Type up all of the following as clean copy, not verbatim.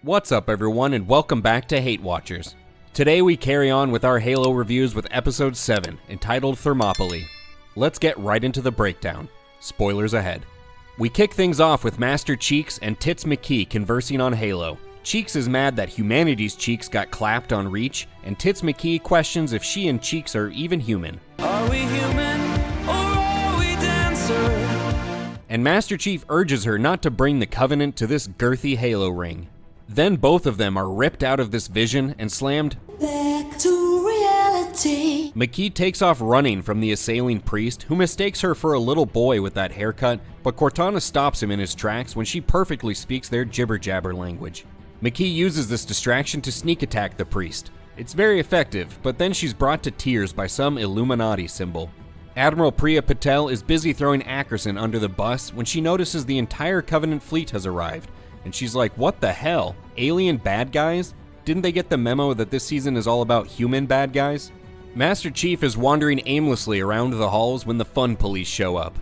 What's up everyone and welcome back to HateWatchers. Today we carry on with our Halo reviews with episode 7, entitled Thermopylae. Let's get right into the breakdown. Spoilers ahead. We kick things off with Master Cheeks and Tits Makee conversing on Halo. Cheeks is mad that humanity's Cheeks got clapped on Reach, and Tits Makee questions if she and Cheeks are even human. Are we human or are we dancer? And Master Chief urges her not to bring the Covenant to this girthy Halo ring. Then both of them are ripped out of this vision and slammed back to reality. Makee takes off running from the assailing priest, who mistakes her for a little boy with that haircut, but Cortana stops him in his tracks when she perfectly speaks their Jibber Jabber language. Makee uses this distraction to sneak attack the priest. It's very effective, but then she's brought to tears by some Illuminati symbol. Admiral Priya Patel is busy throwing Ackerson under the bus when she notices the entire Covenant fleet has arrived. And she's like, what the hell? Alien bad guys? Didn't they get the memo that this season is all about human bad guys? Master Chief is wandering aimlessly around the halls when the fun police show up.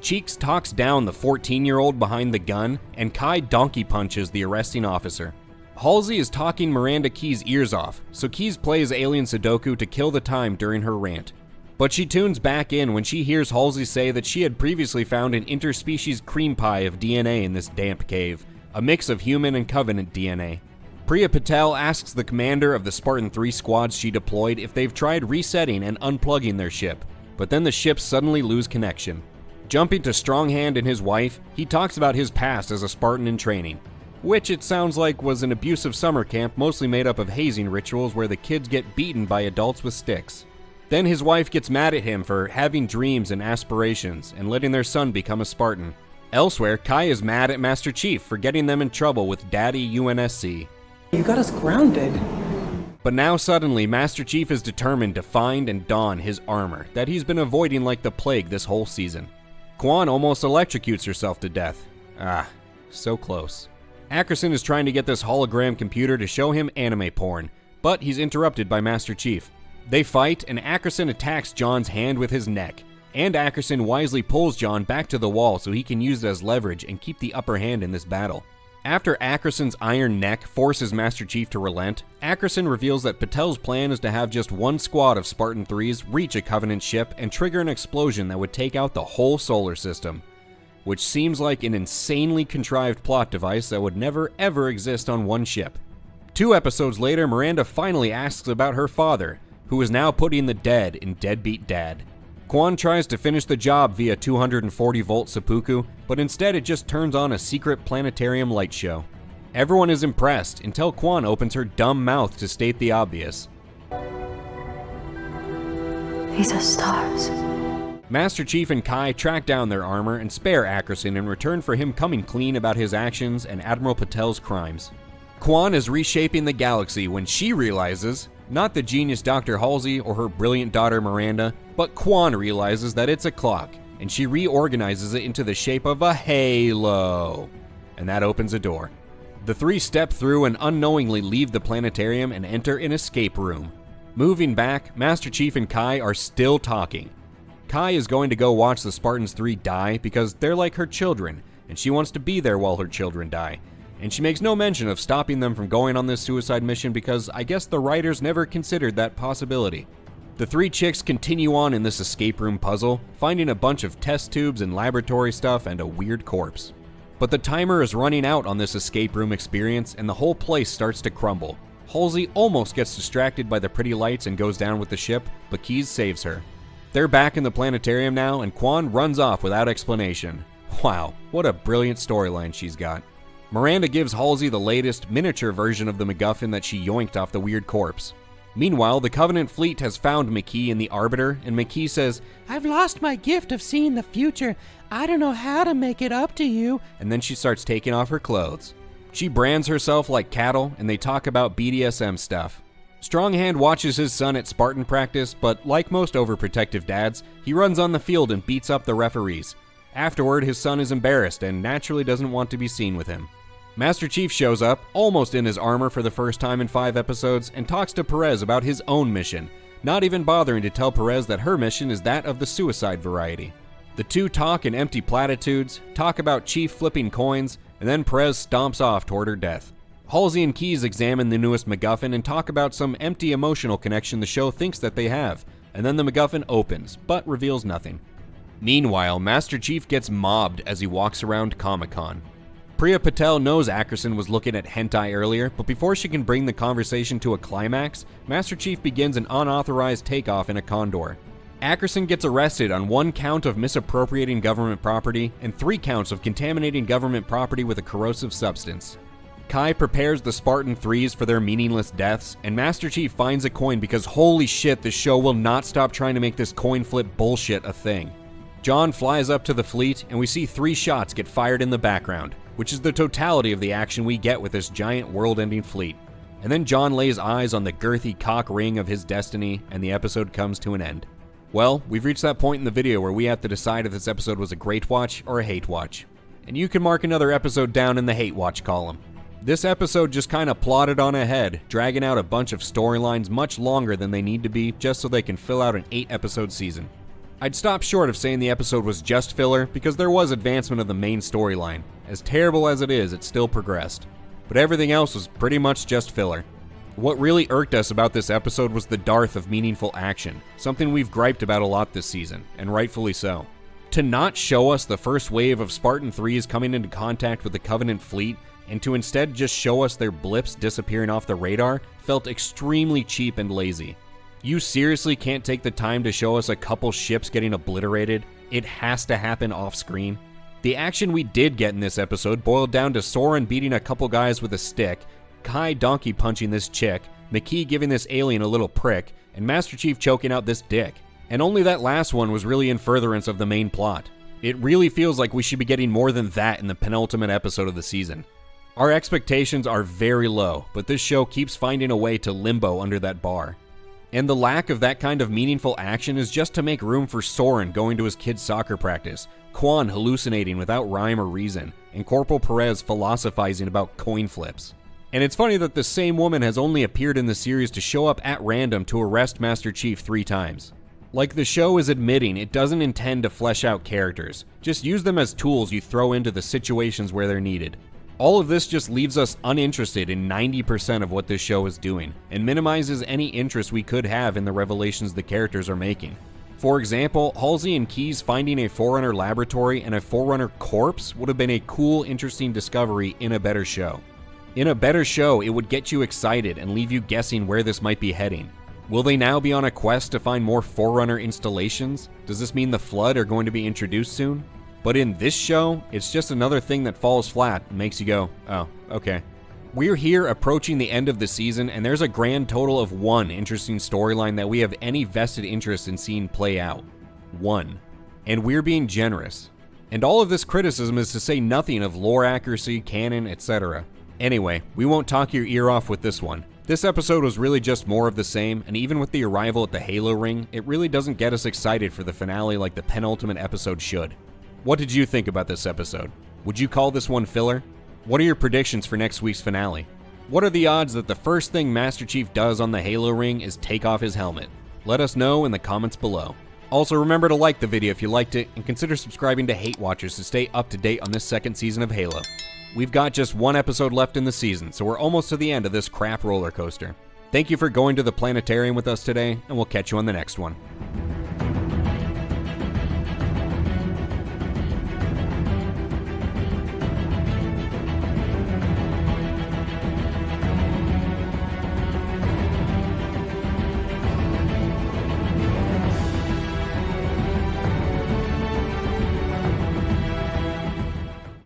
Cheeks talks down the 14-year-old behind the gun, and Kai donkey punches the arresting officer. Halsey is talking Miranda Keyes' ears off, so Keyes plays Alien Sudoku to kill the time during her rant. But she tunes back in when she hears Halsey say that she had previously found an interspecies cream pie of DNA in this damp cave. A mix of human and Covenant DNA. Priya Patel asks the commander of the Spartan 3 squads she deployed if they've tried resetting and unplugging their ship, but then the ships suddenly lose connection. Jumping to Stronghand and his wife, he talks about his past as a Spartan in training, which it sounds like was an abusive summer camp mostly made up of hazing rituals where the kids get beaten by adults with sticks. Then his wife gets mad at him for having dreams and aspirations and letting their son become a Spartan. Elsewhere, Kai is mad at Master Chief for getting them in trouble with Daddy UNSC. You got us grounded. But now suddenly, Master Chief is determined to find and don his armor that he's been avoiding like the plague this whole season. Quan almost electrocutes herself to death. Ah, so close. Ackerson is trying to get this hologram computer to show him anime porn, but he's interrupted by Master Chief. They fight, and Ackerson attacks John's hand with his neck. And Ackerson wisely pulls John back to the wall so he can use it as leverage and keep the upper hand in this battle. After Ackerson's iron neck forces Master Chief to relent, Ackerson reveals that Patel's plan is to have just one squad of Spartan 3s reach a Covenant ship and trigger an explosion that would take out the whole solar system, which seems like an insanely contrived plot device that would never ever exist on one ship. 2 episodes later, Miranda finally asks about her father, who is now putting the dead in Deadbeat Dad. Quan tries to finish the job via 240-volt seppuku, but instead it just turns on a secret planetarium light show. Everyone is impressed until Quan opens her dumb mouth to state the obvious. These are stars. Master Chief and Kai track down their armor and spare Ackerson in return for him coming clean about his actions and Admiral Patel's crimes. Quan is reshaping the galaxy when she realizes, not the genius Dr. Halsey or her brilliant daughter Miranda, but Quan realizes that it's a clock, and she reorganizes it into the shape of a halo. And that opens a door. The 3 step through and unknowingly leave the planetarium and enter an escape room. Moving back, Master Chief and Kai are still talking. Kai is going to go watch the Spartans 3 die because they're like her children, and she wants to be there while her children die. And she makes no mention of stopping them from going on this suicide mission because I guess the writers never considered that possibility. The 3 chicks continue on in this escape room puzzle, finding a bunch of test tubes and laboratory stuff and a weird corpse. But the timer is running out on this escape room experience and the whole place starts to crumble. Halsey almost gets distracted by the pretty lights and goes down with the ship, but Keyes saves her. They're back in the planetarium now and Quan runs off without explanation. Wow, what a brilliant storyline she's got. Miranda gives Halsey the latest, miniature version of the MacGuffin that she yoinked off the weird corpse. Meanwhile, the Covenant fleet has found Makee in the Arbiter, and Makee says, I've lost my gift of seeing the future. I don't know how to make it up to you. And then she starts taking off her clothes. She brands herself like cattle, and they talk about BDSM stuff. Stronghand watches his son at Spartan practice, but like most overprotective dads, he runs on the field and beats up the referees. Afterward, his son is embarrassed and naturally doesn't want to be seen with him. Master Chief shows up, almost in his armor for the first time in 5 episodes, and talks to Perez about his own mission, not even bothering to tell Perez that her mission is that of the suicide variety. The 2 talk in empty platitudes, talk about Chief flipping coins, and then Perez stomps off toward her death. Halsey and Keyes examine the newest MacGuffin and talk about some empty emotional connection the show thinks that they have, and then the MacGuffin opens, but reveals nothing. Meanwhile, Master Chief gets mobbed as he walks around Comic-Con. Priya Patel knows Ackerson was looking at hentai earlier, but before she can bring the conversation to a climax, Master Chief begins an unauthorized takeoff in a condor. Ackerson gets arrested on 1 count of misappropriating government property and 3 counts of contaminating government property with a corrosive substance. Kai prepares the Spartan 3s for their meaningless deaths, and Master Chief finds a coin because holy shit, the show will not stop trying to make this coin flip bullshit a thing. John flies up to the fleet, and we see 3 shots get fired in the background, which is the totality of the action we get with this giant world-ending fleet. And then John lays eyes on the girthy cock ring of his destiny, and the episode comes to an end. Well, we've reached that point in the video where we have to decide if this episode was a great watch or a hate watch. And you can mark another episode down in the hate watch column. This episode just kinda plodded on ahead, dragging out a bunch of storylines much longer than they need to be just so they can fill out an 8-episode season. I'd stop short of saying the episode was just filler because there was advancement of the main storyline. As terrible as it is, it still progressed. But everything else was pretty much just filler. What really irked us about this episode was the dearth of meaningful action, something we've griped about a lot this season, and rightfully so. To not show us the first wave of Spartan 3s coming into contact with the Covenant fleet, and to instead just show us their blips disappearing off the radar, felt extremely cheap and lazy. You seriously can't take the time to show us a couple ships getting obliterated? It has to happen off screen. The action we did get in this episode boiled down to Soren beating a couple guys with a stick, Kai donkey punching this chick, Makee giving this alien a little prick, and Master Chief choking out this dick. And only that last one was really in furtherance of the main plot. It really feels like we should be getting more than that in the penultimate episode of the season. Our expectations are very low, but this show keeps finding a way to limbo under that bar. And the lack of that kind of meaningful action is just to make room for Soren going to his kid's soccer practice, Quan hallucinating without rhyme or reason, and Corporal Perez philosophizing about coin flips. And it's funny that the same woman has only appeared in the series to show up at random to arrest Master Chief 3 times. Like the show is admitting it doesn't intend to flesh out characters, just use them as tools you throw into the situations where they're needed. All of this just leaves us uninterested in 90% of what this show is doing, and minimizes any interest we could have in the revelations the characters are making. For example, Halsey and Keyes finding a Forerunner laboratory and a Forerunner corpse would have been a cool, interesting discovery in a better show. In a better show, it would get you excited and leave you guessing where this might be heading. Will they now be on a quest to find more Forerunner installations? Does this mean the Flood are going to be introduced soon? But in this show, it's just another thing that falls flat and makes you go, oh, okay. We're here approaching the end of the season, and there's a grand total of 1 interesting storyline that we have any vested interest in seeing play out. 1. And we're being generous. And all of this criticism is to say nothing of lore accuracy, canon, etc. Anyway, we won't talk your ear off with this one. This episode was really just more of the same, and even with the arrival at the Halo ring, it really doesn't get us excited for the finale like the penultimate episode should. What did you think about this episode? Would you call this one filler? What are your predictions for next week's finale? What are the odds that the first thing Master Chief does on the Halo ring is take off his helmet? Let us know in the comments below. Also, remember to like the video if you liked it, and consider subscribing to HateWatchers to stay up to date on this 2nd season of Halo. We've got just 1 episode left in the season, so we're almost to the end of this crap roller coaster. Thank you for going to the planetarium with us today, and we'll catch you on the next one.